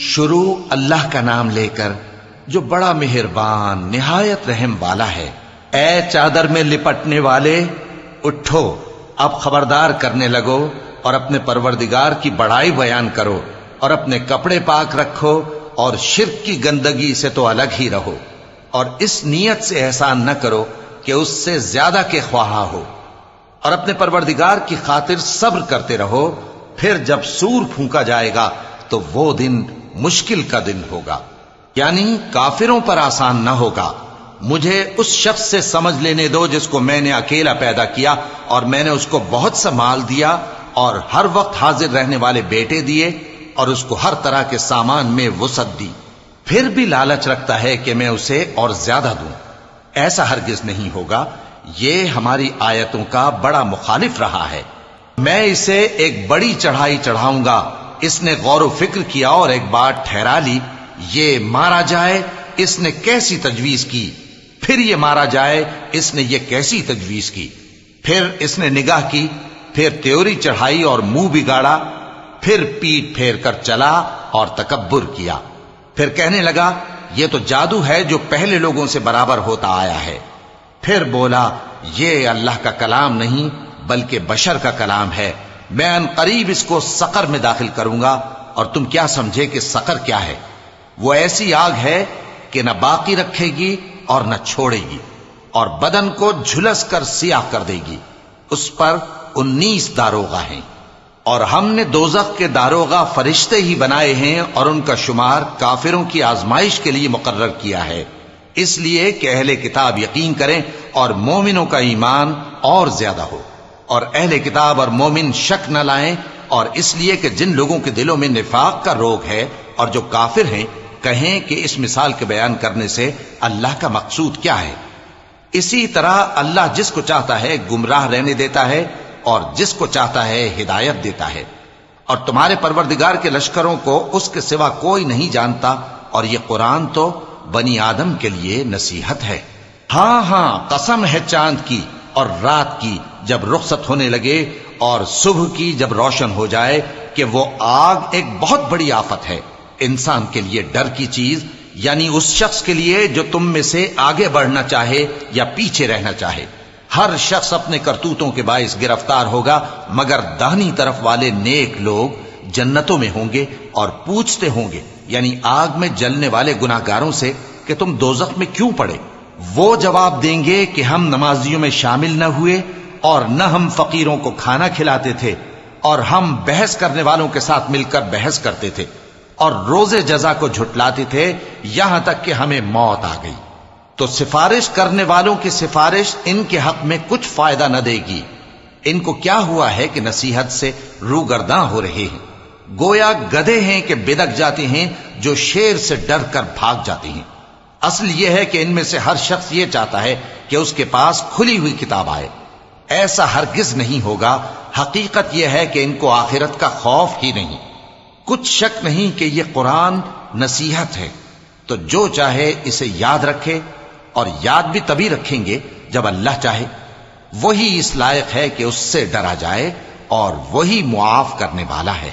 شروع اللہ کا نام لے کر جو بڑا مہربان نہایت رحم والا ہے۔ اے چادر میں لپٹنے والے، اٹھو، اب خبردار کرنے لگو اور اپنے پروردگار کی بڑائی بیان کرو، اور اپنے کپڑے پاک رکھو اور شرک کی گندگی سے تو الگ ہی رہو، اور اس نیت سے احسان نہ کرو کہ اس سے زیادہ کے خواہاں ہو، اور اپنے پروردگار کی خاطر صبر کرتے رہو۔ پھر جب سور پھونکا جائے گا تو وہ دن مشکل کا دن ہوگا، یعنی کافروں پر آسان نہ ہوگا۔ مجھے اس شخص سے سمجھ لینے دو جس کو میں نے اکیلا پیدا کیا، اور میں نے اس کو بہت سا مال دیا اور ہر وقت حاضر رہنے والے بیٹے دیے، اور اس کو ہر طرح کے سامان میں وسعت دی، پھر بھی لالچ رکھتا ہے کہ میں اسے اور زیادہ دوں۔ ایسا ہرگز نہیں ہوگا، یہ ہماری آیتوں کا بڑا مخالف رہا ہے۔ میں اسے ایک بڑی چڑھائی چڑھاؤں گا۔ اس نے غور و فکر کیا اور ایک بات ٹھہرا لی، یہ مارا جائے، اس نے کیسی تجویز کی، پھر یہ مارا جائے، اس نے یہ کیسی تجویز کی، پھر اس نے نگاہ کی، پھر تیوری چڑھائی اور منہ بگاڑا، پھر پیٹ پھیر کر چلا اور تکبر کیا، پھر کہنے لگا یہ تو جادو ہے جو پہلے لوگوں سے برابر ہوتا آیا ہے، پھر بولا یہ اللہ کا کلام نہیں بلکہ بشر کا کلام ہے، میں ان قریب اس کو سقر میں داخل کروں گا۔ اور تم کیا سمجھے کہ سقر کیا ہے؟ وہ ایسی آگ ہے کہ نہ باقی رکھے گی اور نہ چھوڑے گی، اور بدن کو جھلس کر سیاہ کر دے گی۔ اس پر 19 داروغہ ہیں، اور ہم نے دوزخ کے داروغہ فرشتے ہی بنائے ہیں، اور ان کا شمار کافروں کی آزمائش کے لیے مقرر کیا ہے، اس لیے کہ اہل کتاب یقین کریں اور مومنوں کا ایمان اور زیادہ ہو، اور اہل کتاب اور مومن شک نہ لائیں، اور اس لیے کہ جن لوگوں کے دلوں میں نفاق کا روگ ہے اور جو کافر ہیں کہیں کہ اس مثال کے بیان کرنے سے اللہ کا مقصود کیا ہے۔ اسی طرح اللہ جس کو چاہتا ہے گمراہ رہنے دیتا ہے اور جس کو چاہتا ہے ہدایت دیتا ہے، اور تمہارے پروردگار کے لشکروں کو اس کے سوا کوئی نہیں جانتا، اور یہ قرآن تو بنی آدم کے لیے نصیحت ہے۔ ہاں ہاں، قسم ہے چاند کی اور رات کی جب رخصت ہونے لگے، اور صبح کی جب روشن ہو جائے، کہ وہ آگ ایک بہت بڑی آفت ہے، انسان کے لیے ڈر کی چیز، یعنی اس شخص کے لیے جو تم میں سے آگے بڑھنا چاہے یا پیچھے رہنا چاہے۔ ہر شخص اپنے کرتوتوں کے باعث گرفتار ہوگا، مگر داہنی طرف والے نیک لوگ جنتوں میں ہوں گے، اور پوچھتے ہوں گے یعنی آگ میں جلنے والے گناہگاروں سے کہ تم دوزخ میں کیوں پڑے؟ وہ جواب دیں گے کہ ہم نمازیوں میں شامل نہ ہوئے، اور نہ ہم فقیروں کو کھانا کھلاتے تھے، اور ہم بحث کرنے والوں کے ساتھ مل کر بحث کرتے تھے، اور روز جزا کو جھٹلاتے تھے، یہاں تک کہ ہمیں موت آ گئی۔ تو سفارش کرنے والوں کی سفارش ان کے حق میں کچھ فائدہ نہ دے گی۔ ان کو کیا ہوا ہے کہ نصیحت سے روگرداں ہو رہے ہیں، گویا گدھے ہیں کہ بدک جاتے ہیں جو شیر سے ڈر کر بھاگ جاتے ہیں۔ اصل یہ ہے کہ ان میں سے ہر شخص یہ چاہتا ہے کہ اس کے پاس کھلی ہوئی کتاب آئے، ایسا ہرگز نہیں ہوگا۔ حقیقت یہ ہے کہ ان کو آخرت کا خوف ہی نہیں۔ کچھ شک نہیں کہ یہ قرآن نصیحت ہے، تو جو چاہے اسے یاد رکھے، اور یاد بھی تبھی رکھیں گے جب اللہ چاہے۔ وہی اس لائق ہے کہ اس سے ڈرا جائے، اور وہی معاف کرنے والا ہے۔